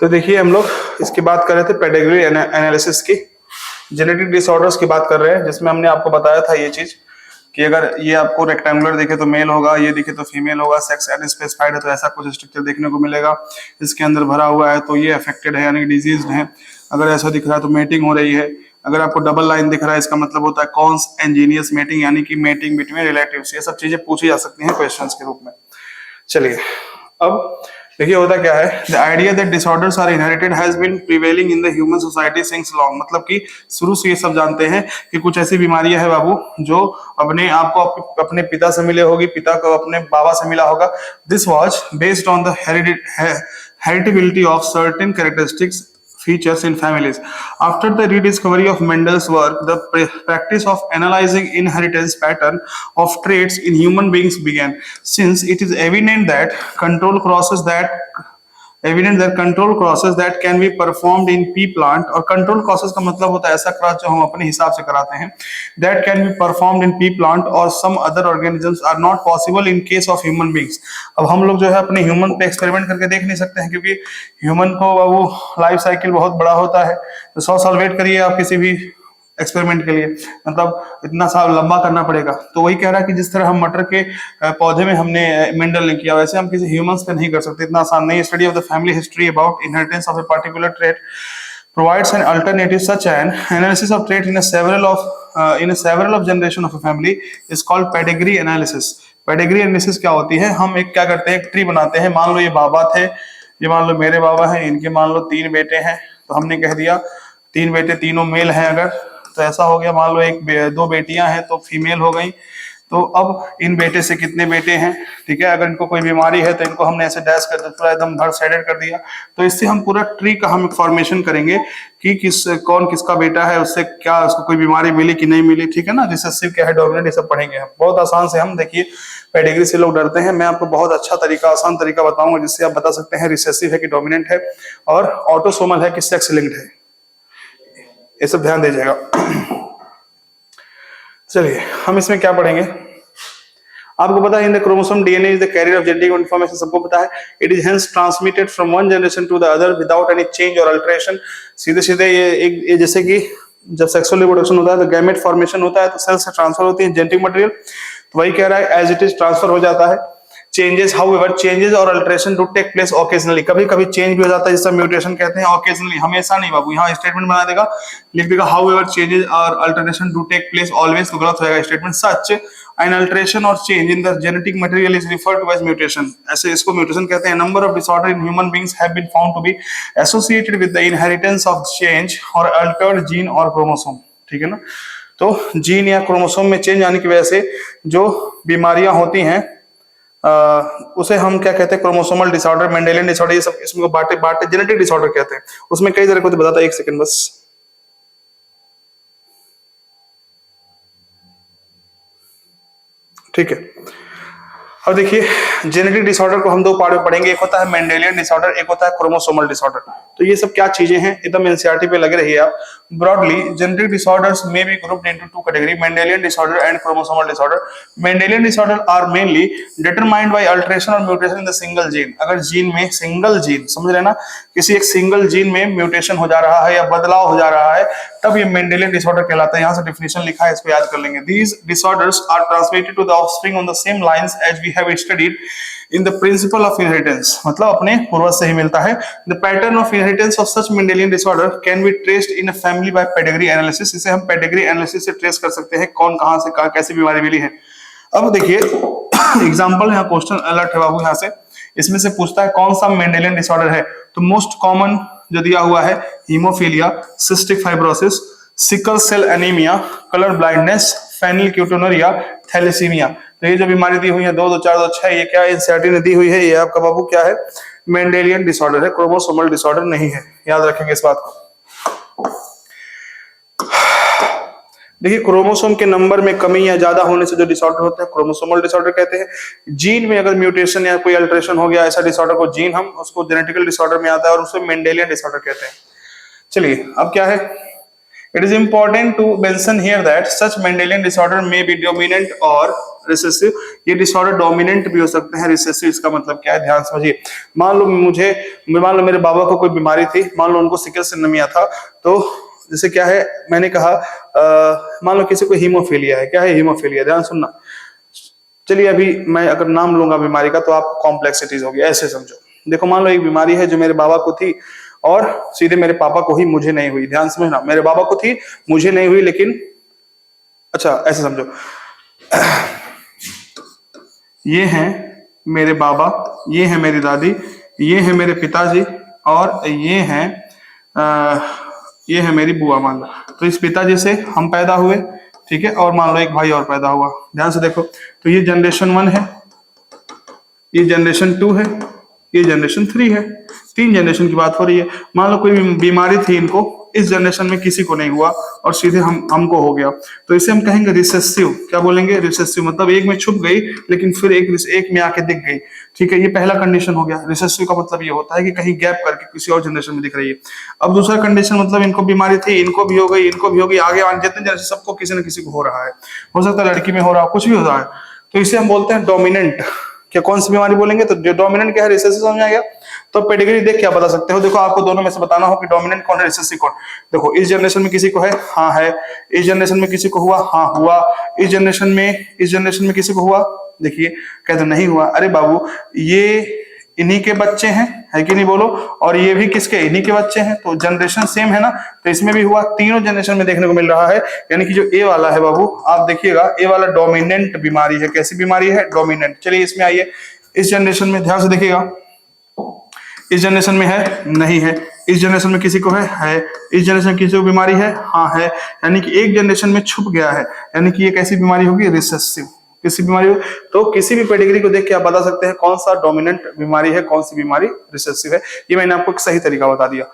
तो देखिए हम लोग इसकी बात कर रहे थे पेडिग्री एनालिसिस की, जेनेटिक डिसऑर्डर्स की बात कर रहे हैं, जिसमें हमने आपको बताया था ये चीज कि अगर ये आपको रेक्टेंगुलर दिखे तो मेल होगा, ये दिखे तो फीमेल होगा, सेक्स अनस्पेसिफाइड है तो ऐसा कुछ स्ट्रक्चर देखने को मिलेगा, इसके अंदर भरा हुआ है तो ये अफेक्टेड है यानी डिजीज है। अगर ऐसा दिख रहा है तो मेटिंग हो रही है। अगर आपको डबल लाइन दिख रहा है इसका मतलब होता है कॉन्स एंजीनियस मेटिंग यानी कि मेटिंग बिटवीन रिलेटिव्स। ये सब चीजें पूछी जा सकती हैं क्वेश्चंस के रूप में। चलिए अब देखिए होता क्या है, the idea that disorders are inherited has been prevailing in the human society since long. मतलब कि शुरू से ये सब जानते हैं कि कुछ ऐसी बीमारियां हैं बाबू जो अपने आपको अपने पिता से मिले होगी, पिता को अपने बाबा से मिला होगा। This was based on the heritability of certain characteristics features in families. After the rediscovery of Mendel's work, the practice of analyzing inheritance pattern of traits in human beings began. Since it is evident that control crosses that can be performed in pea plant, और control crosses का मतलब होता है ऐसा cross जो हम अपने हिसाब से कराते हैं, that can be performed in pea plant or some other organisms are not possible in case of human beings. अब हम लोग जो है अपने ह्यूमन पे एक्सपेरिमेंट करके देख नहीं सकते हैं, क्योंकि ह्यूमन को वो लाइफ साइकिल बहुत बड़ा होता है, तो 100 साल वेट करिए आप किसी भी एक्सपेरिमेंट के लिए, मतलब इतना साल लंबा करना पड़ेगा। तो वही कह रहा है कि जिस तरह हम मटर के पौधे में हमने मेंडल ने किया, वैसे हम किसी ह्यूमंस पे नहीं कर सकते, इतना आसान नहीं। Study of the family history about inheritance of a particular trait provides an alternative. Such an analysis of trait in a several of generation of a family is called pedigree analysis. Pedigree analysis क्या होती है, हम एक क्या करते हैं, एक tree बनाते हैं। मान लो ये बाबा थे, ये मान लो मेरे बाबा हैं, इनके मान लो 3 बेटे हैं, तो हमने कह दिया 3 बेटे तीनों मेल हैं। अगर तो ऐसा हो गया, मान लो 2 बेटियां हैं तो फीमेल हो गई। तो अब इन बेटे से कितने बेटे हैं, ठीक है। अगर इनको कोई बीमारी है तो इनको हमने ऐसे डैश कर दिया, पूरा एकदम धड़ साइडेड कर दिया। तो इससे हम पूरा ट्री का हम फॉर्मेशन करेंगे कि कौन किसका बेटा है, उससे क्या उसको कोई बीमारी मिली कि नहीं मिली, ठीक है ना। रिसेसिव क्या है, डोमिनेंट, ये सब पढ़ेंगे हम बहुत आसान से। हम देखिए पेडिग्री से लोग डरते हैं, मैं आपको बहुत अच्छा तरीका, आसान तरीका बताऊंगा जिससे आप बता सकते हैं रिसेसिव है कि डोमिनेंट है और ऑटोसोमल है कि सेक्स लिंक्ड है। ये सब ध्यान दीजिएगा। चलिए हम इसमें क्या पढ़ेंगे, आपको पता है in the chromosome DNA is the carrier of genetic information, सबको पता है। It is hence transmitted from one generation to the other without any change और अल्टरेशन। सीधे सीधे ये जैसे कि जब सेक्सुअल रिप्रोडक्शन होता है तो गैमेट फॉर्मेशन होता है, तो सेल से ट्रांसफर होती है जेनेटिक मटेरियल, तो वही कह रहा है एज इट इज ट्रांसफर हो जाता है। चेंजेस हाउएवर चेंजेस और alteration do take place occasionally, कभी कभी चेंज भी हो जाता है जिसका म्यूटेशन कहते हैं, ओकेजनली, हमेशा नहीं बाबू। यहाँ स्टेटमेंट बना देगा, लिख देगा हाउएवर चेंजेस और alteration do take place always, तो गलत होगा statement. Such an alteration or change in the genetic material is referred to as mutation, ऐसे इसको म्यूटेशन कहते हैं। number of disorder in human beings have been found to be associated with the inheritance of change or altered gene or chromosome, ठीक है ना। तो gene या chromosome में चेंज आने की वजह से जो बीमारियां होती हैं उसे हम क्या कहते हैं, क्रोमोसोमल डिसऑर्डर, मेंडेलियन डिसऑर्डर, ये सब इसमें बांटे जेनेटिक डिसऑर्डर कहते हैं। उसमें कई तरह को बताता है, एक सेकंड बस। ठीक है, अब देखिए जेनेटिक डिसऑर्डर को हम 2 पार्ट में पढ़ेंगे, एक होता है मेंडेलियन डिसऑर्डर, एक होता है क्रोमोसोमल डिसऑर्डर। तो ये सब क्या चीजें हैं, एकदम एनसीईआरटी पे लगे रहिए आप। Broadly genetic disorders may be grouped into 2 category, Mendelian disorder and chromosomal disorder. Mendelian disorder are mainly determined by alteration or mutation in the single gene. अगर जीन में सिंगल जीन, समझ रहे ना, किसी एक सिंगल जीन में mutation हो जा रहा है या बदलाव हो जा रहा है, तब ये मेंडेलियन डिसऑर्डर कहलाता है। यहाँ से डेफिनेशन लिखा है, इसको याद कर लेंगे। These disorders are transmitted to the offspring on the same lines as we have studied in the principle of inheritance, मतलब अपने पूर्वज से ही मिलता है। The pattern of inheritance of such Mendelian disorder can be traced in a family by pedigree analysis। इसे हम pedigree analysis से trace कर सकते हैं, कौन कहां से कैसी बीमारी मिली है। अब देखिए एग्जाम्पल, यहाँ क्वेश्चन अलर्ट है बाबू, यहाँ से इसमें से पूछता है कौन सा मेंडेलियन डिसऑर्डर है। तो मोस्ट कॉमन जो दिया हुआ है haemophilia, cystic fibrosis, sickle cell anaemia, colour blindness, phenylketonuria, thalassaemia. तो ये जो बीमारी दी हुई है 2, 2, 4, 2, 6, ये क्या एनसीईआरटी ने दी हुई है, ये आपका बाबू क्या है, मेंडेलियन डिसऑर्डर है, क्रोमोसोमल डिसऑर्डर नहीं है, याद रखेंगे इस बात को। देखिए क्रोमोसोम के नंबर में कमी या ज्यादा होने से जो डिसऑर्डर होता है क्रोमोसोमल डिसऑर्डर कहते हैं। जीन में अगर म्यूटेशन या कोई अल्टरेशन हो गया, ऐसा डिसऑर्डर को जीन, हम उसको जेनेटिकल डिसऑर्डर में आता है और उसे मेंडेलियन डिसऑर्डर कहते हैं। चलिए अब क्या है, it is important to mention here that such Mendelian disorder may be dominant और रिसेसिव। ये डिसऑर्डर डोमिनेंट भी हो सकते हैं रिसेसिव। इसका मतलब क्या है, ध्यान समझिए। मान लो मेरे बाबा को कोई बीमारी थी, मान लो उनको सिकल सेल एनीमिया था, तो जैसे क्या है, मैंने कहा मान लो किसी को हीमोफीलिया है। क्या है हीमोफीलिया, ध्यान सुनना। चलिए अभी मैं अगर नाम लूंगा बीमारी का तो आप कॉम्प्लेक्सिटीज होगी, ऐसे समझो। देखो मान लो एक बीमारी है जो मेरे बाबा को थी और सीधे मेरे पापा को ही, मुझे नहीं हुई। ध्यान समझना, मेरे बाबा को थी, मुझे नहीं हुई, लेकिन अच्छा ऐसे समझो, ये हैं मेरे बाबा, ये है मेरी दादी, ये है मेरे पिताजी और ये है मेरी बुआ। मान लो तो इस पिताजी से हम पैदा हुए, ठीक है, और मान लो एक भाई और पैदा हुआ। ध्यान से देखो, तो ये जनरेशन 1 है, ये जनरेशन 2 है, ये जनरेशन 3 है। 3 जनरेशन की बात हो रही है। मान लो कोई बीमारी थी इनको, इस जनरेशन में किसी को नहीं हुआ और सीधे हमको हो गया, तो इसे हम कहेंगे रिसेसिव। क्या बोलेंगे, रिसेसिव। मतलब एक में छुप गई लेकिन फिर एक में आके दिख गई, ठीक है। ये पहला कंडीशन हो गया। रिसेसिव का मतलब ये होता है कि कहीं गैप करके किसी और जनरेशन में दिख रही है। अब दूसरा कंडीशन मतलब इनको बीमारी थी, इनको भी हो गई, इनको भी हो गई, आगे जितने जनरेशन सबको किसी न किसी को हो रहा है। हो सकता है लड़की में हो रहा है, कुछ भी हो रहा है, तो इसे हम बोलते हैं डोमिनेंट। क्या कौन सी बीमारी बोलेंगे, तो जो डोमिनेंट क्या है, रिसेसिव। समझ आ गया। तो पेडिग्री देख क्या बता सकते हो, देखो आपको दोनों में से बताना हो कि डोमिनेंट कौन है, रिसेसिव कौन। देखो इस जनरेशन में किसी को है, हाँ है। इस जनरेशन में किसी को हुआ, हाँ हुआ। इस जनरेशन में किसी को हुआ, देखिए कहते नहीं हुआ। अरे बाबू ये इन्हीं के बच्चे हैं, है कि नहीं बोलो, और ये भी किसके, इन्हीं के बच्चे हैं, तो जनरेशन सेम है ना। तो इसमें भी हुआ, तीनों जनरेशन में देखने को मिल रहा है। यानी कि जो ए वाला है बाबू, आप देखिएगा ए वाला डोमिनेंट बीमारी है। कैसी बीमारी है, डोमिनेंट। चलिए इसमें आइए, इस जनरेशन में ध्यान से देखिएगा, इस जनरेशन में है, नहीं है। इस जनरेशन में किसी को है। इस जनरेशन में किसी को बीमारी है, हाँ है। यानी कि एक जनरेशन में छुप गया है, यानी कि ये कैसी बीमारी होगी, रिसेसिव। किसी बीमारी हो, तो किसी भी पेडिग्री को देख के आप बता सकते हैं कौन सा डोमिनेंट बीमारी है, कौन सी बीमारी रिसेसिव है। ये मैंने आपको एक सही तरीका बता दिया।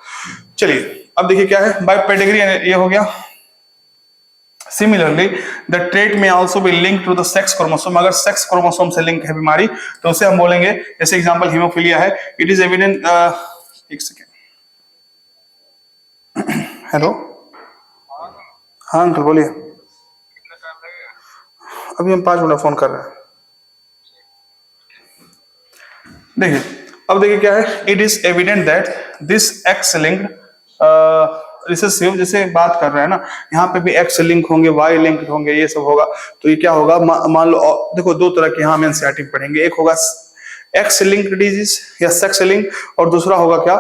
चलिए अब देखिए क्या है, बाय पेडिग्री ये हो गया। Similarly, the trait may also be linked to the sex chromosome। अगर सेक्स क्रोमोसोम से लिंक है बीमारी तो उसे हम बोलेंगे, जैसे एग्जांपल हीमोफीलिया है। इट इज एविडेंट, एक सेकेंड, हेलो, हाँ अंकल बोलिए। अभी हम 5 मिनट फोन कर रहे हैं। देखिए अब देखिए क्या है, it is evident that this x linked recessive, जैसे बात कर रहे हैं ना, यहाँ पे भी एक्स लिंक होंगे, वाई लिंक होंगे, ये सब होगा। तो ये क्या होगा, मान लो देखो दो तरह के यहाँ हम एनसीईआरटी में पढ़ेंगे। एक होगा एक्स लिंक्ड डिजीज या सेक्स लिंक, और दूसरा होगा क्या,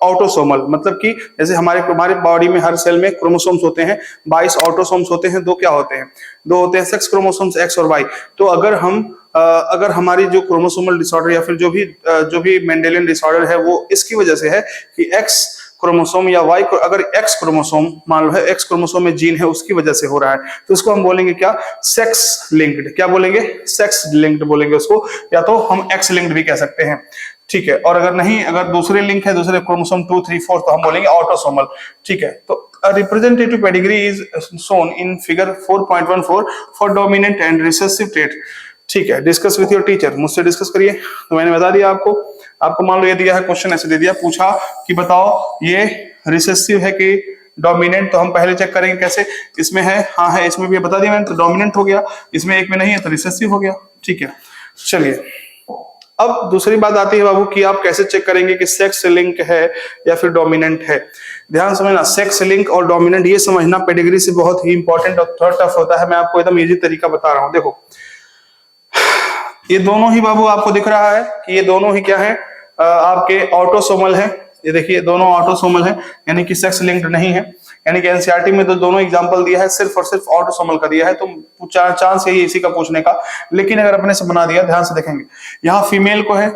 ऑटोसोमल। मतलब कि जैसे हमारे बॉडी में हर सेल में क्रोमोसोम्स होते हैं, 22 ऑटोसोम्स होते हैं। दो क्या होते हैं, दो होते हैं सेक्स क्रोमोसोम्स, एक्स और वाई। तो अगर हमारी जो क्रोमोसोमल डिसऑर्डर या फिर जो भी मेंडेलियन डिसऑर्डर है वो इसकी वजह से है कि एक्स क्रोमोसोम या वाई, अगर एक्स क्रोमोसोम मान लो है, एक्स क्रोमोसोम में जीन है उसकी वजह से हो रहा है, तो इसको हम बोलेंगे क्या, सेक्स लिंक्ड। क्या बोलेंगे, सेक्स लिंक्ड बोलेंगे उसको, या तो हम एक्स लिंक्ड भी कह सकते हैं, ठीक है। और अगर दूसरे लिंक है, दूसरे क्रोमोसोम 2, 3, 4, तो हम बोलेंगे ऑटोसोमल, ठीक है। तो representative pedigree is shown in figure 4.14 for dominant and recessive trait, ठीक है। डिस्कस विथ योर टीचर, मुझसे डिस्कस करिए। तो मैंने बता दिया आपको मान लो ये दिया है क्वेश्चन, ऐसे दे दिया, पूछा कि बताओ ये रिसेसिव है कि डोमिनेंट, तो हम पहले चेक करेंगे कैसे, इसमें है, हाँ है, इसमें भी बता दिया मैंने, तो डोमिनेंट हो गया। इसमें एक में नहीं है तो रिसेसिव हो गया, ठीक है। चलिए अब दूसरी बात आती है बाबू कि आप कैसे चेक करेंगे कि सेक्स लिंक है या फिर डोमिनेंट है। ध्यान समझना, सेक्स लिंक और डोमिनेंट ये समझना पेडिग्री से बहुत ही इंपॉर्टेंट और थोड़ा टफ होता है। मैं आपको एकदम इजी तरीका बता रहा हूं। देखो ये दोनों ही बाबू आपको दिख रहा है कि ये दोनों ही क्या है, आपके ऑटोसोमल है। ये देखिए दोनों ऑटोसोमल है, यानी कि सेक्स लिंक्ड नहीं है। यानी कि एनसीईआरटी में तो दोनों एग्जांपल दिया है, सिर्फ और सिर्फ ऑटोसोमल का दिया है, तो चांस यही इसी का पूछने का। लेकिन अगर अपने से बना दिया, ध्यान से देखेंगे, यहाँ फीमेल को है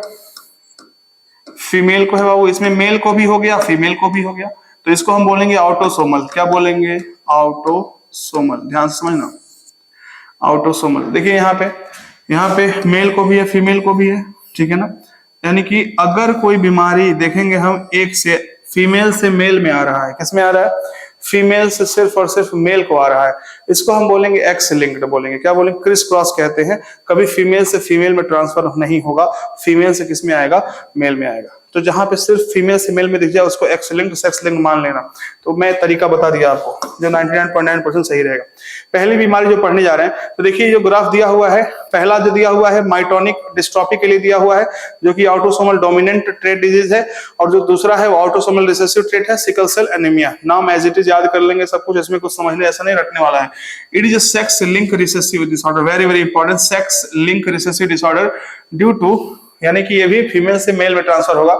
बाबू, इसमें मेल को भी हो गया, फीमेल को भी हो गया, तो इसको हम बोलेंगे ऑटोसोमल। क्या बोलेंगे, ऑटोसोमल। ध्यान से समझना, ऑटोसोमल। देखिए यहाँ पे मेल को भी है, फीमेल को भी है, ठीक है ना। यानी कि अगर कोई बीमारी देखेंगे हम, एक से फीमेल से मेल में आ रहा है, किस में आ रहा है, फीमेल से सिर्फ और सिर्फ मेल को आ रहा है, इसको हम बोलेंगे एक्स लिंक्ड बोलेंगे। क्या बोलेंगे? क्रिस क्रॉस कहते हैं। कभी फीमेल से फीमेल में ट्रांसफर नहीं होगा, फीमेल से किस में आएगा? मेल में आएगा। तो जहां पे सिर्फ फीमेल से मेल में दिख जाए उसको एक्स लिंक्ड सेक्स लिंक्ड मान लेना। तो मैं तरीका बता दिया आपको जो 99.9% सही रहेगा। पहली बीमारी जो पढ़ने जा रहे हैं, तो देखिए जो ग्राफ दिया हुआ है, पहला जो दिया हुआ है माइटोनिक डिस्ट्रॉफी के लिए दिया हुआ है, जो कि ऑटोसोमल डोमिनेंट ट्रेट डिजीज है, और जो दूसरा है वो ऑटोसोमल रिसेसिव ट्रेट है, सिकल सेल एनीमिया। नाम एज इट इज याद कर लेंगे सब कुछ, इसमें कुछ समझने ऐसा नहीं रटने वाला है। It is a sex link recessive disorder, very very important, sex link recessive disorder due to, यानी कि ये भी फीमेल से मेल में ट्रांसफर होगा,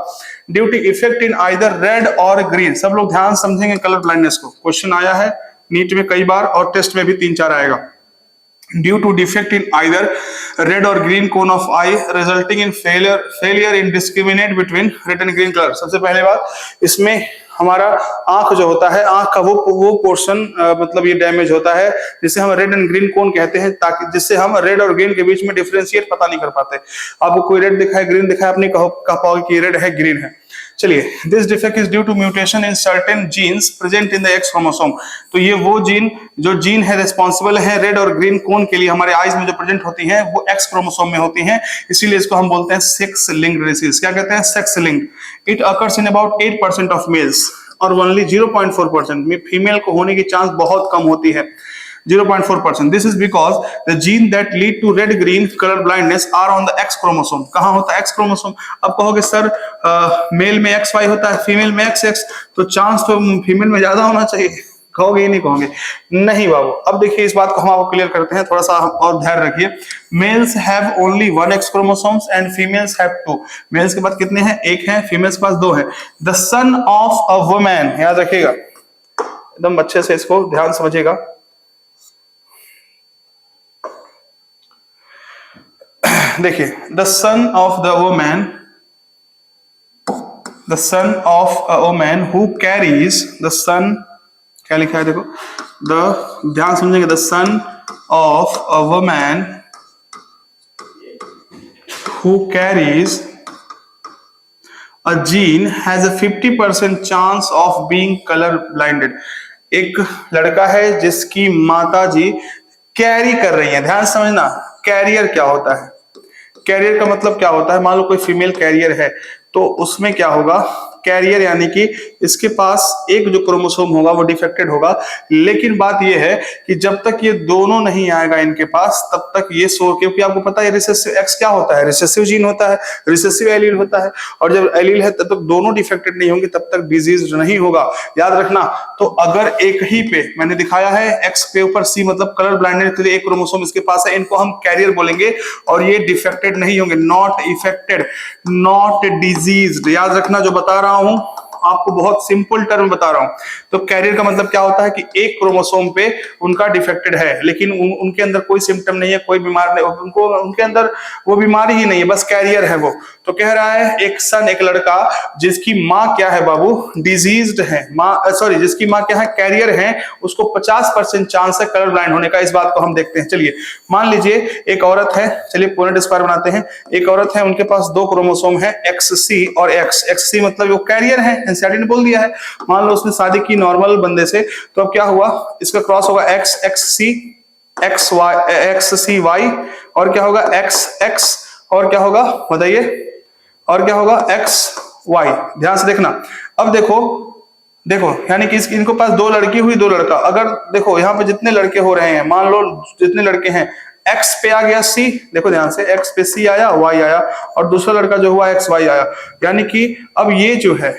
due to effect in either red और ग्रीन। सब लोग ध्यान समझेंगे कलर ब्लाइंडनेस को, क्वेश्चन आया है नीट में कई बार और टेस्ट में भी 3-4 आएगा। Due to defect in either red और green cone of eye resulting in failure in discriminate between red and green colour. सबसे पहले बात, इसमें हमारा आंख जो होता है, आंख का वो पोर्शन मतलब ये डैमेज होता है जिसे हम रेड एंड ग्रीन कोन कहते हैं, ताकि जिससे हम रेड और ग्रीन के बीच में डिफरेंशिएट पता नहीं कर पाते। आपको कोई रेड दिखा है, ग्रीन दिखा है, आप नहीं कह पाओगे कि रेड है ग्रीन है। चलिए, this defect is due to mutation in certain genes present in the X chromosome. तो ये वो जीन है रिस्पॉन्सिबल है रेड और ग्रीन कोन के लिए, हमारे आईज में जो प्रेजेंट होती हैं वो एक्स क्रोमोसोम में होती हैं, इसीलिए इसको हम बोलते हैं सेक्स लिंक्ड डिसीज। क्या कहते हैं? Sex linked. It occurs in about 8% of males और ओनली 0.4% में फीमेल को होने की चांस बहुत कम होती है, 0.4%. This is because the gene that lead to red-green color blindness are on the X chromosome. कहाँ होता है X chromosome? अब कहोगे सर मेल में XY होता है, फीमेल में XX, तो चांस तो फीमेल में ज्यादा होना चाहिए। कहोगे? ये नहीं कहोगे? नहीं बाबू। अब देखिए इस बात को हम आपको क्लियर करते हैं, थोड़ा सा और ध्यान रखिए। Males have only 1 X chromosomes and females have 2। Males के पास कितने हैं? 1 है, फीमेल्स के पास 2 है। The son of a woman, याद रखिएगा एकदम अच्छे से, इसको ध्यान समझिएगा। देखिए, the son of the woman who carries, the son क्या लिखा है देखो, ध्यान समझेंगे, the son of a woman who carries a gene has a 50% chance of being colour blinded. एक लड़का है जिसकी माता जी कैरी कर रही है, ध्यान समझना। कैरियर क्या होता है? कैरियर का मतलब क्या होता है? मान लो कोई फीमेल कैरियर है, तो उसमें क्या होगा? कैरियर यानी कि इसके पास एक जो क्रोमोसोम होगा वो डिफेक्टेड होगा, लेकिन बात यह है कि जब तक ये दोनों नहीं आएगा इनके पास, तब तक ये क्योंकि आपको पता है रिसेसिव एक्स क्या होता है? रिसेसिव जीन होता है, रिसेसिव एलील होता है, और जब एलील है तब तक दोनों डिफेक्टेड नहीं होंगे, तब तक डिजीज नहीं होगा, याद रखना। तो अगर एक ही पे मैंने दिखाया है एक्स के ऊपर सी, मतलब कलर ब्लाइंडनेस के लिए एक क्रोमोसोम इसके पास है, इनको हम कैरियर बोलेंगे, और ये डिफेक्टेड नहीं होंगे, नॉट इफेक्टेड, नॉट डिजीज्ड। याद रखना, जो बता रहा हूं आपको बहुत सिंपल टर्म बता रहा हूं। तो कैरियर का मतलब क्या होता है कि एक क्रोमोसोम पे उनका डिफेक्टेड है, लेकिन उनके अंदर कोई सिम्टम नहीं है, कोई बीमार नहीं, उनके अंदर वो बीमारी ही नहीं है, बस कैरियर है वो। तो कह रहा है एक सन, एक लड़का जिसकी माँ क्या है बाबू? डिजीज्ड है, जिसकी माँ क्या है? कैरियर है, उसको 50% चांस है कलर ब्लाइंड होने का। इस बात को हम देखते हैं। चलिए, मान लीजिए एक औरत है, चलिए पूर्ण स्क्वायर बनाते हैं। एक औरत है, उनके पास 2 क्रोमोसोम है, XC और X। XC मतलब वो कैरियर है, एनसीईआरटी ने बोल दिया है। मान लो उसने शादी की नॉर्मल बंदे से, तो अब क्या हुआ? इसका क्रॉस होगा XXC, XCY, और क्या होगा? XX, और क्या होगा बताइए? और क्या होगा? XY। ध्यान से देखना। अब देखो यानी कि इनको पास 2 लड़की हुई, 2 लड़का। अगर देखो यहाँ पे जितने लड़के हो रहे हैं, मान लो जितने लड़के हैं, X पे आ गया C, देखो ध्यान से, X पे C आया, Y आया, और दूसरा लड़का जो हुआ XY आया। यानी कि अब ये जो है,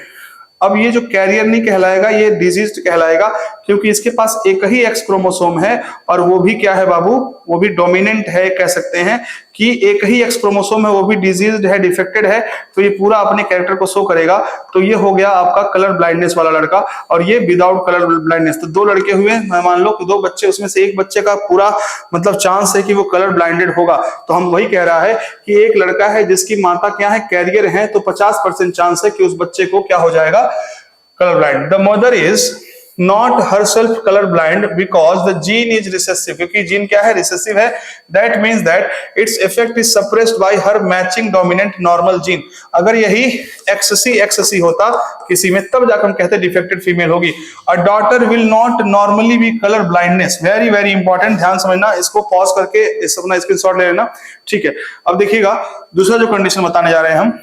अब ये जो कैरियर नहीं कहलाएगा, ये डिजीज्ड कहलाएगा, क्योंकि इसके पास एक ही एक्स क्रोमोसोम है, और वो भी क्या है बाबू? वो भी डोमिनेंट है, कह सकते हैं कि एक ही एक्स क्रोमोसोम है, वो भी डिजीज्ड है, डिफेक्टेड है, तो ये पूरा अपने कैरेक्टर को शो करेगा। तो ये हो गया आपका कलर ब्लाइंडनेस वाला लड़का, और ये विदाउट कलर ब्लाइंडनेस। तो 2 लड़के हुए, मान लो कि 2 बच्चे, उसमें से एक बच्चे का पूरा मतलब चांस है कि वो कलर ब्लाइंडेड होगा। तो हम वही कह रहा है कि एक लड़का है जिसकी माता क्या है? कैरियर है, तो 50% चांस है कि उस बच्चे को क्या हो जाएगा? Colour blind. The not herself colour blind because the gene is recessive, क्योंकि जीन क्या है, रिसेसिव है, that means that its effect is suppressed bye her matching dominant normal gene. अगर यही XC होता किसी में, तब जाकर हम कहते हैं डिफेक्टेड फीमेल होगी। A daughter will not normally B colour blindness, very very important, ध्यान समझना, इसको पॉज करके इस अपना स्क्रीनशॉट ले लेना, ठीक है। अब देखिएगा दूसरा जो कंडीशन बताने जा रहे हैं हम,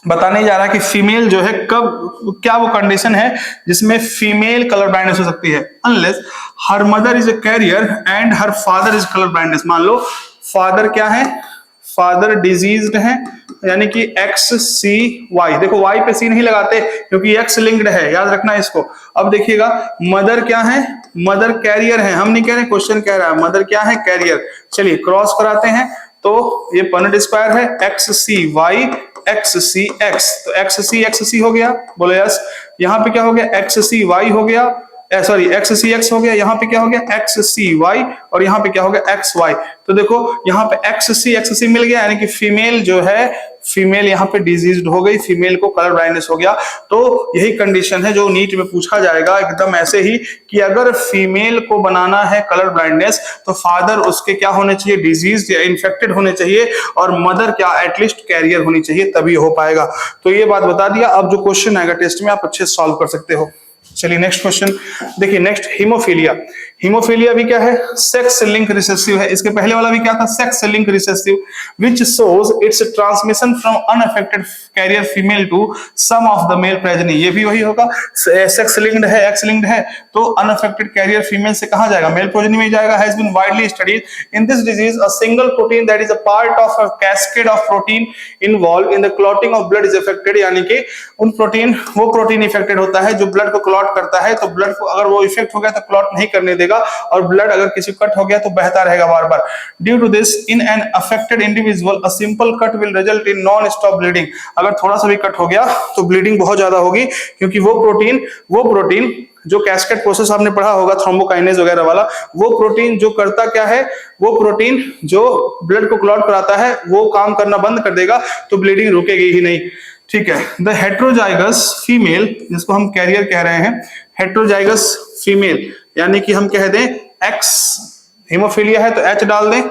बताने जा रहा है कि फीमेल जो है कब, क्या वो कंडीशन है जिसमें फीमेल कलर ब्लाइंडनेस हो सकती है, unless her mother is a carrier and her father is colour blindness. मान लो फादर क्या है, फादर डिजीज्ड है, यानी कि XCY, देखो Y पे C नहीं लगाते क्योंकि X लिंक्ड है, याद रखना इसको। अब देखिएगा मदर क्या है, मदर कैरियर है, हम नहीं कह रहे, क्वेश्चन कह रहा है मदर क्या है, कैरियर। चलिए क्रॉस कराते हैं, तो ये पनेट स्क्वायर है, XCY XCX, तो XC हो गया, बोलो यस। यहाँ पे क्या हो गया, XCY हो गया, सॉरी XCX हो गया, यहाँ पे क्या हो गया XCY, और यहाँ पे क्या हो गया XY। तो देखो यहाँ पे XC मिल गया, यानी कि फीमेल जो है, फीमेल यहाँ पे डिजीज्ड हो गई, फीमेल को कलर ब्लाइंडनेस हो गया। तो यही कंडीशन है जो नीट में पूछा जाएगा एकदम ऐसे ही, कि अगर फीमेल को बनाना है कलर ब्लाइंडनेस तो फादर उसके क्या होने चाहिए, डिजीज या इन्फेक्टेड होने चाहिए, और मदर क्या एटलीस्ट कैरियर होनी चाहिए, तभी हो पाएगा। तो ये बात बता दिया। अब जो क्वेश्चन आएगा टेस्ट में आप अच्छे से सॉल्व कर सकते हो। चलिए नेक्स्ट क्वेश्चन देखिए, नेक्स्ट हीमोफीलिया। हीमोफीलिया भी क्या है, सेक्स लिंक रिसेसिव है। इसके पहले वाला भी क्या था, sex link recessive, which shows its transmission from unaffected carrier female to some of the male present. ये भी वही होगा, सेक्स लिंक्ड है, एक्स लिंक्ड है, तो अनअफेक्टेड कैरियर फीमेल से कहां जाएगा, मेल प्रोजेनी में जाएगा। Has been widely studied in this disease a single protein that is a part of a cascade of protein involve in the clotting of blood is affected, यानी कि वो protein affected होता है जो blood को clot करता है। तो ब्लड को अगर वो इफेक्ट हो गया तो क्लॉट नहीं करने देगा, और ब्लड अगर किसी कट हो गया तो बहता रहेगा बार बार। Due to this in an affected individual a simple cut will result in non stop bleeding. अगर थोड़ा सा भी कट हो गया तो ब्लीडिंग बहुत ज्यादा होगी, क्योंकि वो प्रोटीन जो कैस्केड प्रोसेस आपने पढ़ा होगा थ्रोम्बोकाइनेज वगैरह वाला, वो प्रोटीन जो करता क्या है, वो प्रोटीन जो ब्लड को क्लॉट कराता है वो काम करना बंद कर देगा, तो ब्लीडिंग रुकेगी ही नहीं, ठीक है। द हेट्रोजाइगस फीमेल, जिसको हम कैरियर कह रहे हैं, हेट्रोजाइगस फीमेल, यानी कि हम कह दें एक्स, हीमोफीलिया है तो H डाल दें,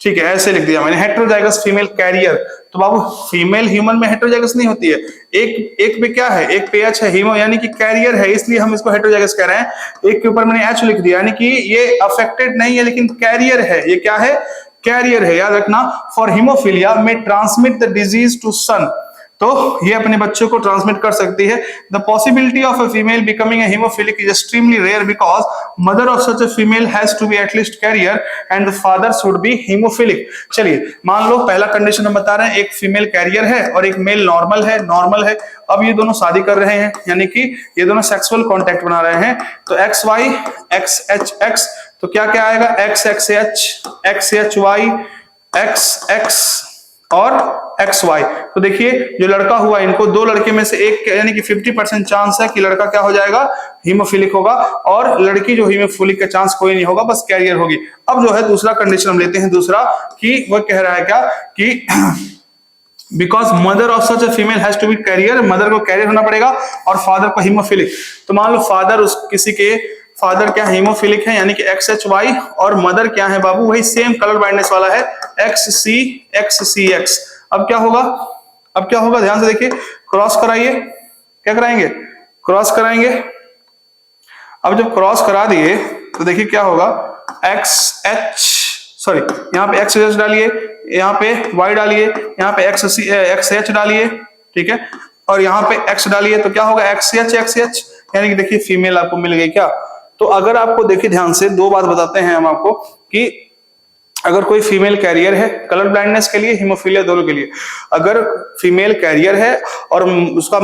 ठीक है, ऐसे लिख दिया मैंने, हेट्रोजाइगस फीमेल कैरियर। तो बाबू फीमेल ह्यूमन में हेट्रोजाइगस नहीं होती है, एक पे क्या है, एक पे H है, हीमो यानी कि कैरियर है, इसलिए हम इसको हेट्रोजाइगस कह रहे हैं। एक के ऊपर मैंने H लिख दिया, यानी कि ये अफेक्टेड नहीं है लेकिन कैरियर है, ये क्या है, कैरियर है, याद रखना। फॉर हीमोफीलिया में transmit the disease to son, तो ये अपने बच्चों को ट्रांसमिट कर सकती है। The possibility of a female becoming a haemophilic is extremely rare because mother of such a female has to be at least carrier and the father should be haemophilic. चलिए मान लो पहला कंडीशन हम बता रहे हैं, एक फीमेल कैरियर है और एक मेल नॉर्मल है। अब ये दोनों शादी कर रहे हैं, यानी कि ये दोनों सेक्सुअल कांटेक्ट बना रहे हैं, तो XY XHX, तो क्या क्या आएगा, XXH XHY XX और XY। तो देखिए जो लड़का हुआ, इनको दो लड़के में से एक, यानी कि 50% चांस है कि लड़का क्या हो जाएगा, हीमोफिलिक होगा, और लड़की जो हीमोफिलिक का चांस कोई नहीं होगा, बस कैरियर होगी। अब जो है दूसरा कंडीशन हम लेते हैं, दूसरा कि वह कह रहा है क्या कि because mother of such a female has to be carrier, mother को कैरियर होना पड़ेगा और फादर को हीमोफिलिक। तो मान लो फादर उस किसी के फादर क्या हीमोफिलिक है, यानी कि XHY, और मदर क्या है बाबू, वही सेम कलर ब्लाइंडनेस वाला है XCX। अब क्या होगा ध्यान से देखिए, क्रॉस कराइए, क्या कराएंगे, क्रॉस कराएंगे। अब जब क्रॉस करा दिए तो देखिए क्या होगा, यहाँ पे XH डालिए, यहाँ पे Y डालिए, यहाँ पे XH डालिए, ठीक है, और यहाँ पे X डालिए, तो क्या होगा XH, यानी कि देखिए फीमेल आपको मिल गई क्या। तो अगर आपको देखिए ध्यान से, दो बात बताते हैं हम आपको कि अगर कोई फीमेल कैरियर है कलर ब्लाइंडनेस के लिए, हीमोफीलिया दोनों के लिए, अगर फीमेल कैरियर है और उसका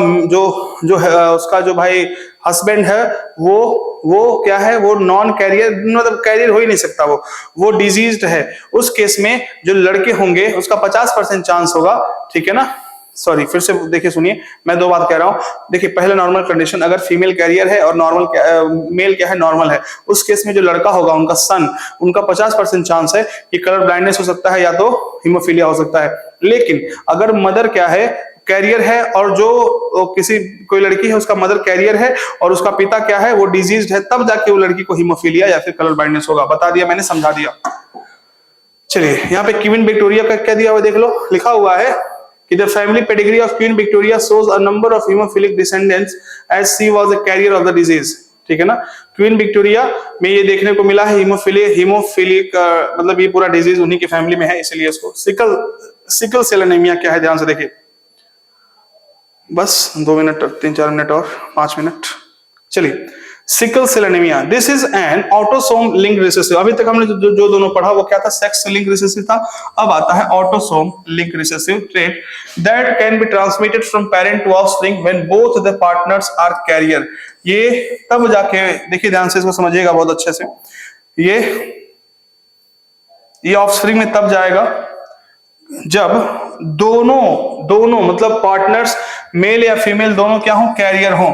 उसका जो भाई हस्बैंड है वो क्या है, वो नॉन कैरियर, मतलब कैरियर हो ही नहीं सकता, वो डिजीज्ड है, उस केस में जो लड़के होंगे उसका 50% चांस होगा, ठीक है ना। सॉरी, फिर से देखिए सुनिए, मैं दो बात कह रहा हूं। देखिए पहले नॉर्मल कंडीशन, अगर फीमेल कैरियर है और मेल क्या है, नॉर्मल है, उस केस में जो लड़का होगा उनका सन, उनका 50% चांस है कि कलर ब्लाइंडनेस हो सकता है या तो हीमोफीलिया हो सकता है। लेकिन अगर मदर क्या है, कैरियर है और जो किसी कोई लड़की है उसका मदर कैरियर है और उसका पिता क्या है, वो डिजीज्ड है, तब जाके वो लड़की को हीमोफीलिया या फिर कलर ब्लाइंडनेस होगा। बता दिया मैंने, समझा दिया। चलिए यहाँ पे क्वीन विक्टोरिया का क्या दिया हुआ देख लो, लिखा हुआ है कि the family pedigree of Queen Victoria shows a number of haemophilic descendants as she was a carrier of the disease. ठीक है ना, क्वीन विक्टोरिया में ये देखने को मिला है हीमोफिलिक मतलब ये पूरा डिजीज उन्हीं की फैमिली में है, इसलिए इसको सिकल सेल एनीमिया क्या है, ध्यान से देखिए। बस 2 मिनट, 3-4 मिनट और 5 मिनट। चलिए, sickle cell anaemia, this is an autosome link recessive. अभी तक हमने जो दोनों पढ़ा वो क्या था, सेक्स लिंक रिसेसिव था। अब आता है autosome link recessive trait that can be transmitted from parent to offspring when both the partners are carrier. ये तब जाके, देखिए ध्यान से इसको समझिएगा बहुत अच्छे से, ये ऑफस्प्रिंग में तब जाएगा जब दोनों मतलब पार्टनर्स मेल या फीमेल दोनों क्या हो, कैरियर हो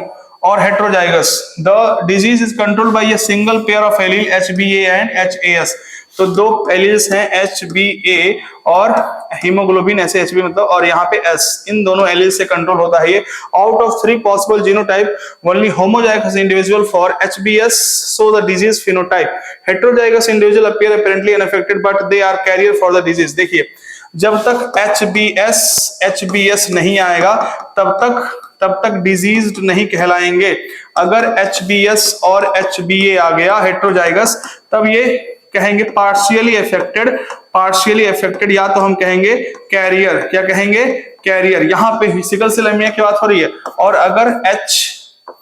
और heterozygous. The disease is controlled bye a single pair of allele HBA and HAS। तो 2 एलील्स हैं HBA और हीमोग्लोबिन ऐसे HB मतलब, और यहाँ पे S, इन दोनों एलील से कंट्रोल होता है ये। Out of 3 possible genotype only homozygous individual for HBS show the disease phenotype. Heterozygous individual appear apparently unaffected but they are carrier for the disease. देखिए, जब तक HBS नहीं आएगा तब तक डिजीज्ड नहीं कहलाएंगे। अगर HBS और HBA आ गया हेट्रोजाइगस, तब ये कहेंगे पार्शियली अफेक्टेड, या तो हम कहेंगे कैरियर। क्या कहेंगे, कैरियर। यहाँ पे सिकल सेल एनीमिया की बात हो रही है, और अगर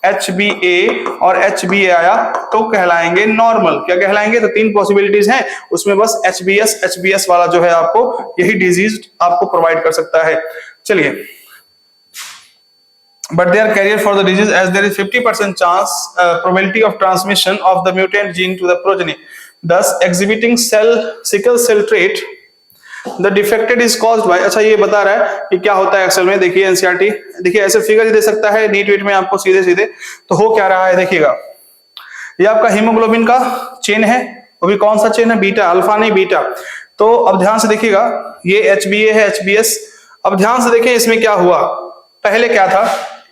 HBA और HBA आया तो कहलाएंगे नॉर्मल। क्या कहलाएंगे, तो 3 पॉसिबिलिटीज हैं उसमें, बस HBS वाला जो है आपको यही डिजीज आपको प्रोवाइड कर सकता है। चलिए, but they are carrier for the disease as there is 50% chance probability of transmission of the mutant gene to the progeny, thus exhibiting sickle cell trait. The defected is caused by, अच्छा ये बता रहा है कि क्या होता है Excel में। देखिए एनसीईआरटी, देखिए ऐसे फिगर ही दे सकता है नीट वीट में आपको सीधे। तो हो क्या रहा है देखिएगा, ये आपका हीमोग्लोबिन का चेन है, वो भी कौन सा चेन है, बीटा, अल्फा नहीं बीटा। तो अब ध्यान से देखिएगा, ये HBA है HBS। अब ध्यान से देखिए इसमें क्या हुआ, पहले क्या था,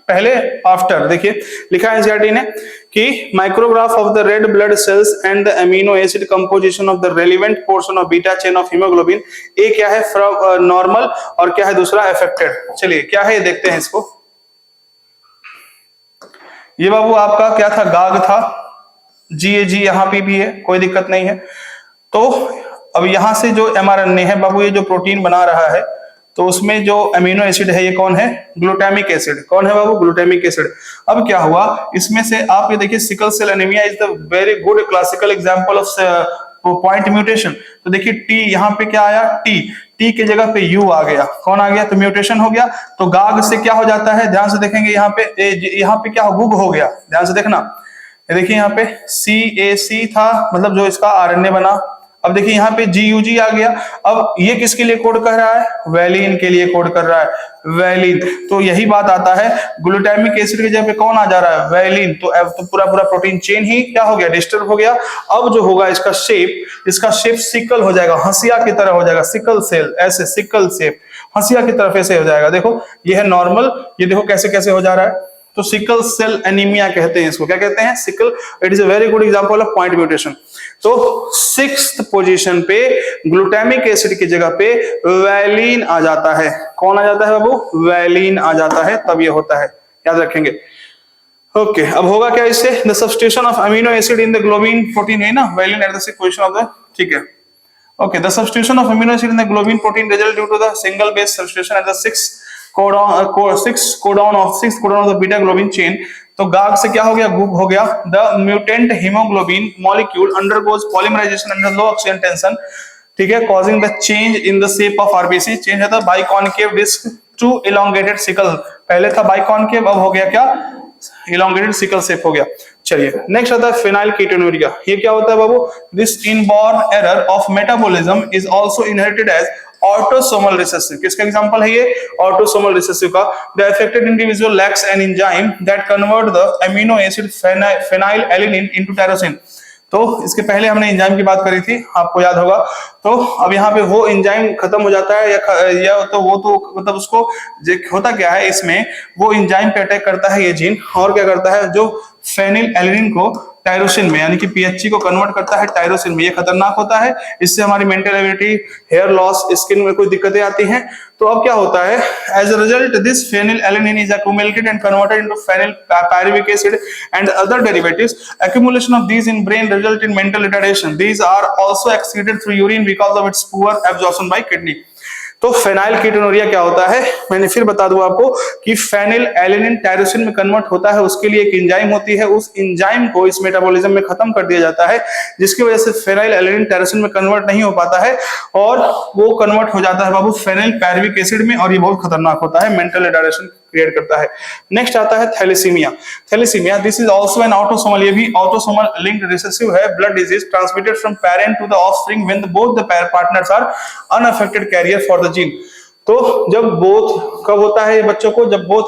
पहले आफ्टर। देखिए लिखा है एनसीईआरटी ने कि micrograph of the red blood cells and the amino acid composition of the relevant portion of beta chain of haemoglobin, ए क्या है फ्रॉम नॉर्मल और क्या है दूसरा अफेक्टेड। चलिए क्या है ये देखते हैं इसको। ये बाबू आपका क्या था, गाग था, GAG यहाँ पे भी है, कोई दिक्कत नहीं है। तो अब यहां से जो mRNA है बाबू, ये जो प्रोटीन बना रहा है, तो उसमें जो अमीनो एसिड है ये कौन है, ग्लूटामिक एसिड। कौन है बाबू, ग्लूटामिक एसिड। अब क्या हुआ इसमें से, आप ये देखिए sickle cell anaemia is the very good classical example of point mutation. तो देखिए T यहाँ पे क्या आया, T के जगह पे U आ गया, कौन आ गया, तो म्यूटेशन हो गया। तो गाग से क्या हो जाता है, ध्यान से देखेंगे यहाँ पे क्या गुग हो गया, ध्यान से देखना। देखिए यहाँ पे CAC था, मतलब जो इसका RNA बना। अब देखिए यहाँ पे GUG आ गया। अब ये किसके लिए कोड कर रहा है, वैलिन के लिए कोड कर रहा है, वैलिन। तो यही बात आता है, ग्लूटामिक एसिड के जगह पे कौन आ जा रहा है, वैलिन। तो अब तो पूरा प्रोटीन चेन ही क्या हो गया, डिस्टर्ब हो गया। अब जो होगा इसका शेप सिकल हो जाएगा, हंसिया की तरह हो जाएगा, सिकल सेल ऐसे, सिकल शेप हंसिया की तरफ ऐसे हो जाएगा। देखो ये है नॉर्मल, ये देखो कैसे कैसे हो जा रहा है। तो सिकल सेल एनीमिया कहते हैं इसको, क्या कहते हैं, sickle. It is a very good example of point mutation. तो 6th पोजीशन पे ग्लूटामिक एसिड की जगह पे वैलिन आ जाता है। कौन आ जाता है बाबू, वैलिन आ जाता है, तब ये होता है, याद रखेंगे। ओके, अब होगा क्या इससे, the substitution of amino acid in the globin protein है ना, valine at the 6th position of the, ठीक है। Okay, the substitution of amino acid in the globin protein result due to the single base substitution at the 6th codon of the beta globin chain. तो गाग से क्या हो गया, गुग हो गया। The mutant hemoglobin molecule undergoes polymerization under low oxygen tension, ठीक है, causing the change in the shape of RBC। Change होता है biconcave disc to elongated sickle। पहले था biconcave, अब हो गया क्या, elongated sickle shape हो गया। चलिए नेक्स्ट आता है फिनाइल कीटोन्यूरिया। ये क्या होता है बाबू, this inborn error of metabolism is also inherited as autosomal recessive. किसका एग्जांपल है ये, ऑटोसोमल रिसेसिव का। The affected individual lacks an enzyme that convert the amino acid phenylalanine into tyrosine. तो इसके पहले हमने एंजाइम की बात करी थी, आपको याद होगा। तो अब यहाँ पे वो एंजाइम खत्म हो जाता है या तो वो तो मतलब उसको होता क्या है इसमें, वो एंजाइम पे अटैक करता है ये जीन, और क्या करता है जो फेनिल एलिनिन को टायरोसिन में यानी कि पीएचसी को कन्वर्ट करता है टायरोसिन में। ये खतरनाक होता है, इससे हमारी mental ability, hair loss, skin में कोई दिक्कतें आती हैं। तो अब क्या होता है, as a result this phenyl alanine is accumulated and converted into phenyl pyruvic acid and other derivatives. Accumulation of these in brain result in mental retardation. These are also excreted through urine because of its poor absorption by kidney. तो phenyl कीटोनुरिया क्या होता है, मैंने फिर बता दूं आपको कि फेनिल एलिनिन टायरोसिन में कन्वर्ट होता है, उसके लिए एक एंजाइम होती है, उस एंजाइम को इस मेटाबॉलिज्म में खत्म कर दिया जाता है, जिसकी वजह से फेनाइल एलिनिन टायरोसिन में कन्वर्ट नहीं हो पाता है और वो कन्वर्ट हो जाता है बाबू फेनिल पायरुविक एसिड में, और ये बहुत खतरनाक होता है, मेंटल रिटार्डेशन क्रिएट करता है। नेक्स्ट आता है thalassaemia. Thalassaemia this is also an autosomal, ये भी ऑटोसोमल लिंक्ड रिसेसिव है blood disease transmitted from parent to the offspring when both the partners are unaffected carrier for the gene. तो जब both कब होता है बच्चों को, जब बोथ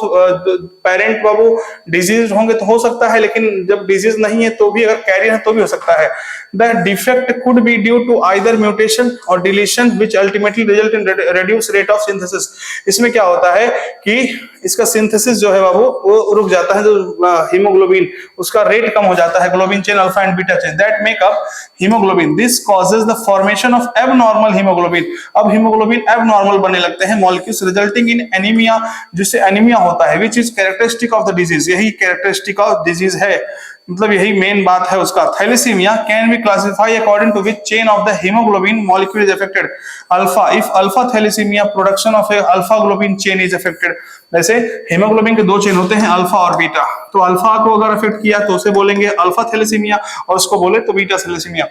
पेरेंट बाबू डिजीज होंगे तो हो सकता है, लेकिन जब डिजीज नहीं है तो भी, अगर कैरियर है तो भी हो सकता है। The defect could be due to either mutation or deletion which ultimately result in reduce rate of synthesis. इसमें क्या होता है कि इसका सिंथेसिस जो है बाबू वो रुक जाता है, जो हीमोग्लोबिन उसका रेट कम हो जाता है, globin chain alpha and beta chain that make up haemoglobin. This causes the formation of abnormal haemoglobin. अब हीमोग्लोबिन एबनॉर्मल बनने लगते हैं मॉलिक्यूल्स रिजल्टिंग इन एनीमिया, जिससे एनीमिया होता है, which is characteristic of the disease. यही कैरेक्टरिस्टिक ऑफ डिजीज है, मतलब यही मेन बात है उसका। Thalassaemia can be classify according to which chain of the haemoglobin molecule is affected. Alpha, if alpha thalassaemia production of A alpha globin chain is affected. वैसे haemoglobin के दो chain होते हैं, अल्फा और बीटा, तो अल्फा को अगर affect किया तो उसे बोलेंगे अल्फा थैलेसीमिया, और उसको बोले तो beta thalassaemia.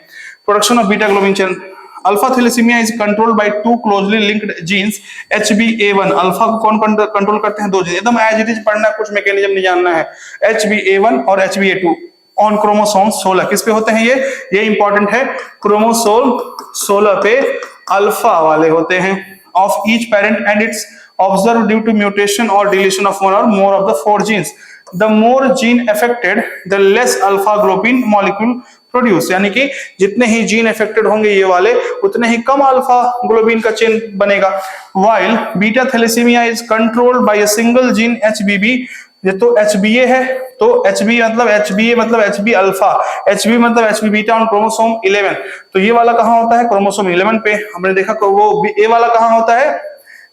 Production of beta globin chain. Alpha thalassaemia is controlled by two closely linked genes HbA1। Alpha को कौन कंट्रोल करते हैं? दो जीन, एकदम एज इट इज पढ़ना, कुछ मैकेनिज्म नहीं जानना है। HbA1 और HbA2 ऑन क्रोमोसोम 16। किस पे होते हैं ये इंपॉर्टेंट है, क्रोमोसोम 16 पे अल्फा वाले होते हैं of each parent and it's observed due to mutation or deletion of one or more of the four genes. The more gene affected, the less alpha globin molecule produce। यानी कि जितने ही gene affected होंगे ये वाले, उतने ही कम alpha globin का chain बनेगा। While beta thalassemia is controlled by a single gene HBB। ये तो HBA है, तो HB मतलब HBA मतलब HB अल्फा, HB मतलब HB बीटा ऑन क्रोमोसोम 11। तो ये वाला कहाँ होता है? क्रोमोसोम 11 पे। हमने देखा वो A वाला कहाँ होता है?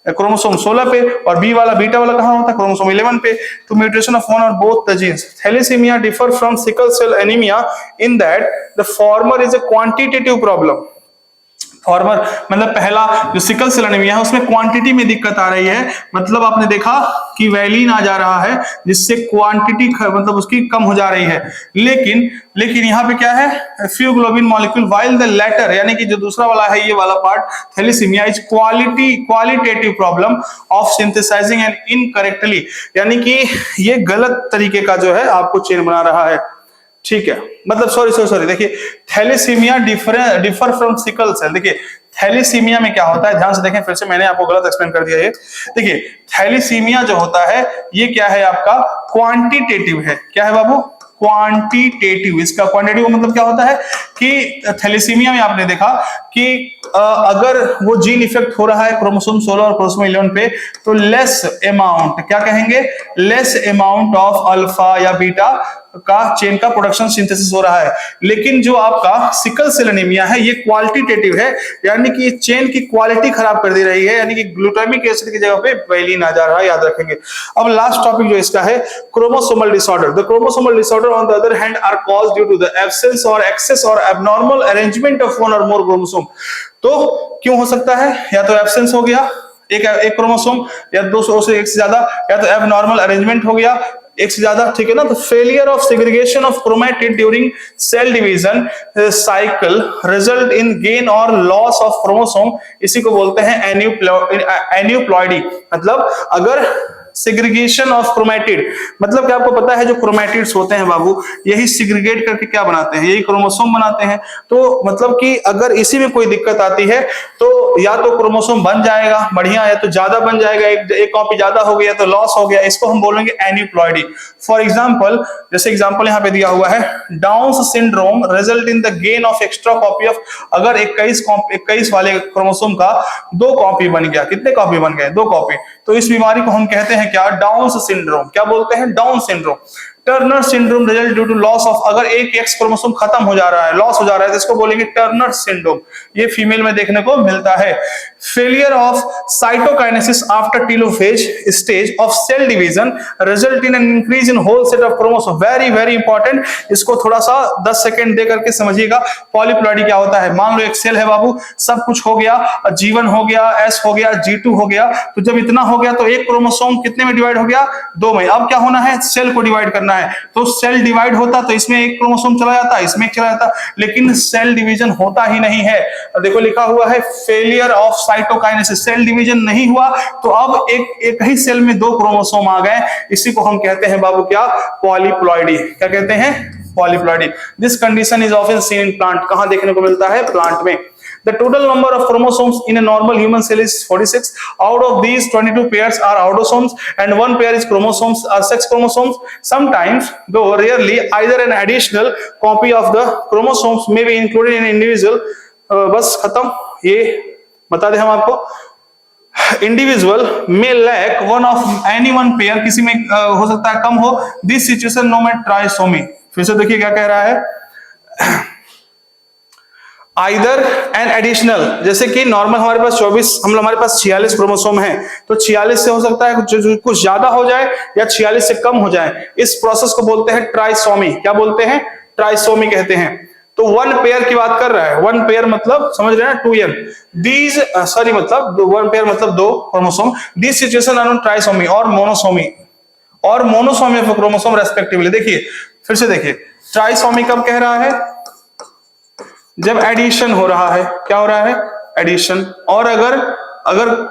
क्रोमोसोम 16 पे, और बी वाला बीटा वाला कहां होता है? क्रोमोसोम 11 पे। तो म्यूटेशन ऑफ वन और both the genes. Thalassaemia differ from sickle cell anaemia in that the former is a quantitative problem. Former मतलब पहला जो सिकल सेल एनीमिया है उसमें क्वांटिटी में दिक्कत आ रही है, मतलब आपने देखा कि वैलिन आ जा रहा है, जिससे क्वांटिटी मतलब उसकी कम हो जा रही है। लेकिन यहाँ पे क्या है? Few globin molecule, while the latter यानी कि जो दूसरा वाला है ये वाला part thalassaemia is qualitative problem of synthesising and incorrectly, यानी कि ये गलत तरीके का जो है आपको चेन बना रहा है। ठीक है, मतलब सॉरी देखिए, thalassaemia differ from sickle cell. देखिए थैलेसीमिया में क्या होता है, ध्यान से देखें, फिर से मैंने आपको गलत एक्सप्लेन कर दिया ये। देखिए थैलेसीमिया जो होता है ये क्या है आपका? क्वांटिटेटिव है। क्या है बाबू? क्वांटिटेटिव। इसका क्वांटिटेटिव मतलब क्या होता है कि थैलेसीमिया में आपने देखा कि अगर वो जीन इफेक्ट हो रहा है क्रोमोसोम 16 और क्रोमोसोम 11 पे, तो लेस अमाउंट, क्या कहेंगे? लेस अमाउंट ऑफ अल्फा या बीटा का चेन का प्रोडक्शन सिंथेसिस हो रहा है। लेकिन जो आपका सिकल सेल एनीमिया है ये क्वालिटेटिव है, यानी कि चेन की क्वालिटी खराब कर दे रही है, यानी कि ग्लूटामिक एसिड की जगह पे वैलिन आ जा रहा है, याद रखेंगे। अब लास्ट टॉपिक जो इसका है, chromosomal disorder. The chromosomal disorder on the other hand are caused due to the absence और एक्सेस और एबनॉर्मल अरेंजमेंट ऑफ वन और मोर क्रोमोसोम। तो क्यों हो सकता है? या तो एब्सेंस हो गया एक क्रोमोसोम, या दो से एक से ज्यादा, या तो एबनॉर्मल अरेंजमेंट हो गया एक से ज्यादा, ठीक है ना। तो failure of segregation of chromatid during cell division cycle result in gain और लॉस ऑफ क्रोमोसोम, इसी को बोलते हैं एन्यूप्लॉइडी। मतलब अगर सिग्रीगेशन ऑफ क्रोमैटिड, मतलब कि आपको पता है जो क्रोमैटिड्स होते हैं बाबू, यही सिग्रीगेट करके क्या बनाते हैं, यही क्रोमोसोम बनाते हैं। तो मतलब कि अगर इसी में कोई दिक्कत आती है तो या तो क्रोमोसोम बन जाएगा बढ़िया, या तो ज्यादा बन जाएगा, एक कॉपी ज्यादा हो गया तो लॉस हो गया, इसको हम बोलेंगे एन्यूप्लॉइडी। फॉर एग्जांपल, जैसे एग्जांपल यहाँ पे दिया हुआ है, down syndrome result in the gain of extra copy of, अगर 21 वाले क्रोमोसोम का 2 कॉपी बन गया, कितने कॉपी बन गए, 2 कॉपी, तो इस बीमारी को हम कहते हैं क्या, डाउन सिंड्रोम। क्या बोलते हैं, Down syndrome. Turner syndrome result due to loss of, अगर एक एक्स क्रोमोसोम खत्म हो जा रहा है, लॉस हो जा रहा है, तो इसको बोलेंगे टर्नर सिंड्रोम। ये फीमेल में देखने को मिलता है। Failure of cytokinesis after telophase stage of cell division result in an increase in whole set of chromosome. Very very important, इसको थोड़ा सा 10 सेकंड दे करके समझिएगा। पॉलीप्लॉइडी क्या होता है, मान लो एक सेल है बाबू, सब कुछ हो गया, G1 हो गया, S हो गया, G2 हो गया, तो जब इतना हो गया तो एक क्रोमोसोम कितने में डिवाइड हो गया, 2 में। अब क्या होना है, सेल को डिवाइड करना है, तो सेल डिवाइड होता तो इसमें एक क्रोमोसोम चला जाता, इसमें एक चला जाता, लेकिन सेल डिवीजन होता ही नहीं है। देखो लिखा हुआ है failure of cytokinesis, cell division नहीं हुआ, तो अब एक ही सेल में 2 क्रोमोसोम आ गए, इसी को हम कहते हैं बाबू क्या, पॉलीप्लॉइडी। क्या कहते हैं, polyploidy. This condition is often seen in plant, कहां देखने को मिलता है, प्लांट में। The total number of chromosomes in a normal human cell is 46. Out of these, 22 pairs are autosomes and 1 pair is chromosomes, are sex chromosomes. Sometimes, though rarely, either an additional copy of the chromosomes may be included in an individual. बस खत्म, ये बता दें हम आपको। Individual may lack one of any one pair, किसी में हो सकता है कम हो। This situation known as trisomy। फिर से देखिए क्या कह रहा है, आइदर एन एडिशनल, जैसे कि नॉर्मल हमारे पास 24, हमारे पास 46 क्रोमोसोम है, तो 46 से हो सकता है कुछ ज्यादा हो जाए या 46 से कम हो जाए, इस प्रोसेस को बोलते हैं ट्राइसोमी। क्या बोलते हैं, ट्राइसोमी कहते हैं। तो 1 पेयर की बात कर रहा है, 1 पेयर मतलब समझ रहे हैं 2n, दीज सॉरी मतलब 1 पेयर मतलब 2 chromosome, this situation are known trisomy और मोनोसोमी, और मोनोसोमी ऑफ क्रोमोसोम रेस्पेक्टिवली। देखिए फिर से देखिए, ट्राइसोमी कब कह रहा है, जब एडिशन हो रहा है, क्या हो रहा है, एडिशन, और अगर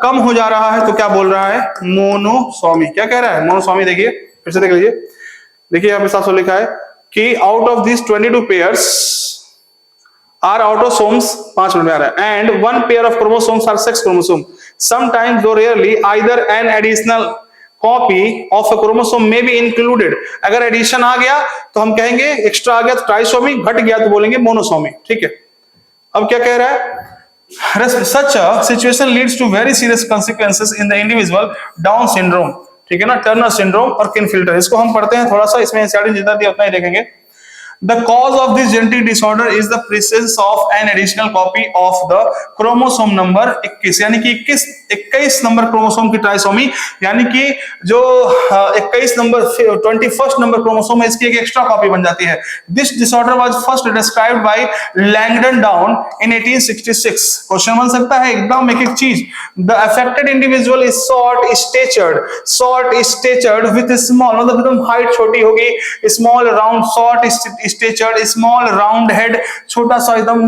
कम हो जा रहा है तो क्या बोल रहा है, मोनोसोमी। क्या कह रहा है, मोनोसोमी। देखिए फिर से देख लीजिए, देखिए यहां पे साफ लिखा है कि out of this 22 pairs are autosomes, 5 minute में आ रहा है, and 1 pair of chromosomes are sex chromosome. Sometimes though rarely either an additional copy of a chromosome may be included. अगर एडिशन आ गया तो हम कहेंगे, एक्स्ट्रा आ गया तो ट्राइसोमी, घट गया तो बोलेंगे मोनोसोमी। ठीक है, अब क्या कह रहा है, such a situation leads to very serious consequences in the individual Down syndrome. ठीक है ना, टर्नर सिंड्रोम और किनफिल्टर, इसको हम पढ़ते हैं थोड़ा सा, इसमें एनसीईआरटी जितना दिया उतना ही देखेंगे। The cause of this genetic disorder is the presence of an additional copy of the chromosome number 21, यानी कि 21 नंबर क्रोमोसोम की ट्राइसोमी, यानी कि जो 21 नंबर 21st नंबर क्रोमोसोम है, इसकी एक एक्स्ट्रा कॉपी बन जाती है। This disorder was first described by Langdon Down in 1866। Question बन सकता है एकदम एक एक चीज। The affected individual is short statured with small, मतलब एकदम हाइट छोटी होगी, small round short statured, small round head, छोटा सा एकदम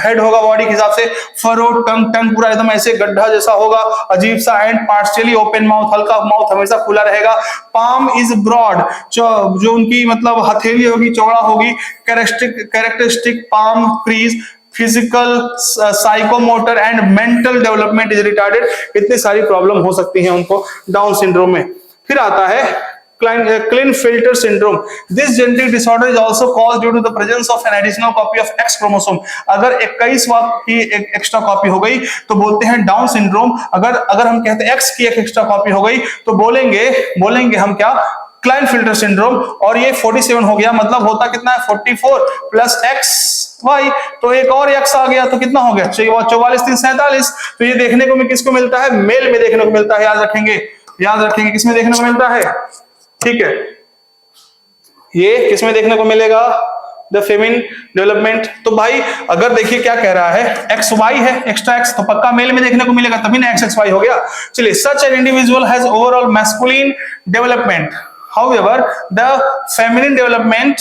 हेड होगा बॉडी के हिसाब से, फरो टंग पूरा एकदम ऐसे गड्ढा जैसा होगा, अजीब सा, एंड पार्शियली ओपन माउथ, हल्का माउथ हमेशा खुला रहेगा। पाम इज ब्रॉड, जो उनकी मतलब हथेली होगी चौड़ा होगी। Characteristic palm crease, physical, psychomotor and mental development is retarded. इतनी सारी प्रॉब्लम हो सकती है उनको डाउन सिंड्रोम में। फिर आता है Klinefelter syndrome. This genetic disorder is also caused due to the presence of an additional copy of X chromosome. अगर 21 की एक एक्स्ट्रा कॉपी हो गई तो बोलते हैं डाउन सिंड्रोम। अगर हम कहते हैं X की एक एक्स्ट्रा कॉपी हो गई तो बोलेंगे हम क्या, Klinefelter syndrome। और ये 47 हो गया, मतलब होता कितना है, 44 प्लस XY, तो एक और X आ गया तो कितना हो गया, 44 3 47। तो ये देखने को किसको मिलता है, मेल में देखने को मिलता है। याद रखेंगे किसमें देखने को मिलता है। ठीक है, ये किसमें देखने को मिलेगा, द फेमिन डेवलपमेंट। तो भाई अगर देखिए क्या कह रहा है, एक्स वाई है, एक्स्ट्रा एक्स, तो पक्का मेल में देखने को मिलेगा, तभी ना एक्स एक्स वाई हो गया। चलिए, such an individual has overall masculine development, however the feminine development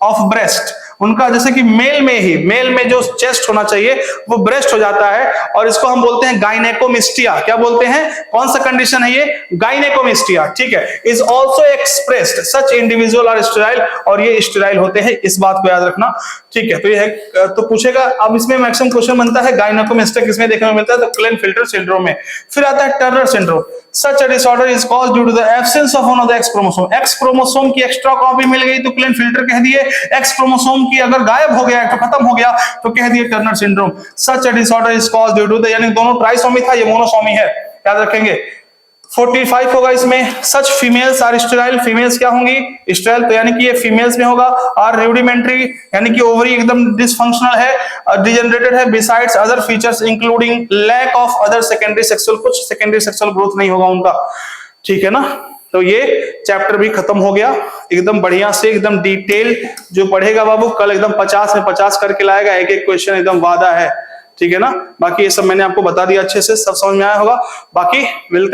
of breast उनका जैसे कि मेल में जो चेस्ट होना चाहिए वो ब्रेस्ट हो जाता है, और इसको हम बोलते हैं गाइनेकोमिस्टिया। क्या बोलते हैं, कौन सा कंडीशन है ये, गाइनेकोमिस्टिया, ठीक है। Is also expressed such individual are sterile, और ये स्टेराइल होते हैं, इस बात को याद रखना, ठीक है। तो ये है, तो पूछेगा, अब इसमें मैक्सिमम क्वेश्चन बनता है गाइनेकोमिस्टिया किसमें देखने में मिलता है, तो क्लेनफिल्टर सिंड्रोम में। फिर आता है Turner syndrome. Such a disorder is caused due to the absence of one of the X chromosome. X chromosome की एक्स्ट्रा कॉपी मिल गई तो क्लेनफिल्टर कह दिए, एक्स क्रोमोसोम की अगर गायब हो गया तो खत्म हो गया तो कह दिए Turner syndrome. Such a disorder is caused due to the, यानी दोनों ट्राइसोमी था, ये मोनोसोमी है, याद रखेंगे। 45 होगा इसमें, सच फीमेल्स आर स्टेराइल, फीमेल्स क्या होंगी, स्टेराइल, तो यानी कि ये फीमेल्स में होगा। आर रूडिमेंट्री, यानी कि ओवरी एकदम डिसफंक्शनल है, डिजेनरेटेड है, besides other features including lack of other secondary sexual, कुछ सेकेंडरी सेक्सुअल ग्रोथ नहीं होगा उनका, ठीक है ना। तो ये चैप्टर भी खत्म हो गया, एकदम बढ़िया से, एकदम डिटेल जो पढ़ेगा बाबू कल एकदम 50 में 50 करके लाएगा, एक एक क्वेश्चन एकदम वादा है, ठीक है ना। बाकी ये सब मैंने आपको बता दिया, अच्छे से सब समझ में आया होगा। बाकी मिलते हैं।